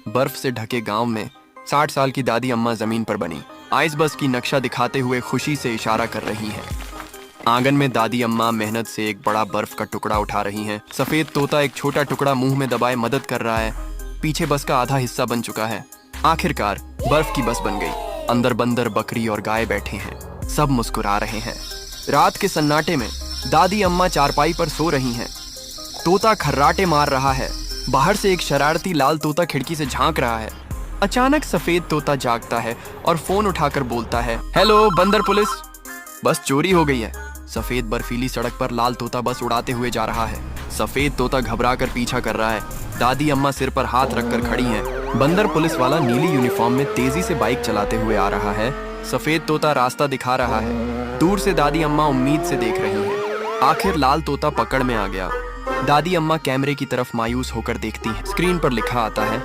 बर्फ से ढके गांव में 60 साल की दादी अम्मा जमीन पर बनी आइस बस की नक्शा दिखाते हुए खुशी से इशारा कर रही हैं। आंगन में दादी अम्मा मेहनत से एक बड़ा बर्फ का टुकड़ा उठा रही हैं। सफेद तोता एक छोटा टुकड़ा मुंह में दबाए मदद कर रहा है। पीछे बस का आधा हिस्सा बन चुका है। आखिरकार बर्फ की बस बन गई। अंदर बंदर, बकरी और गाय बैठे हैं। सब मुस्कुरा रहे हैं। रात के सन्नाटे में दादी अम्मा चारपाई पर सो रही हैं। तोता खर्राटे मार रहा है। बाहर से एक शरारती लाल तोता खिड़की से झांक रहा है। अचानक सफेद तोता जागता है और फोन उठाकर बोलता है, हेलो बंदर पुलिस, बस चोरी हो गई है। सफेद बर्फीली सड़क पर लाल तोता बस उड़ाते हुए जा रहा है। सफेद तोता घबराकर पीछा कर रहा है। दादी अम्मा सिर पर हाथ रखकर खड़ी हैं। बंदर पुलिस वाला नीली यूनिफॉर्म में तेजी से बाइक चलाते हुए आ रहा है। सफेद तोता रास्ता दिखा रहा है। दूर से दादी अम्मा उम्मीद से देख रही हैं। आखिर लाल तोता पकड़ में आ गया। दादी अम्मा कैमरे की तरफ मायूस होकर देखती हैं। स्क्रीन पर लिखा आता है,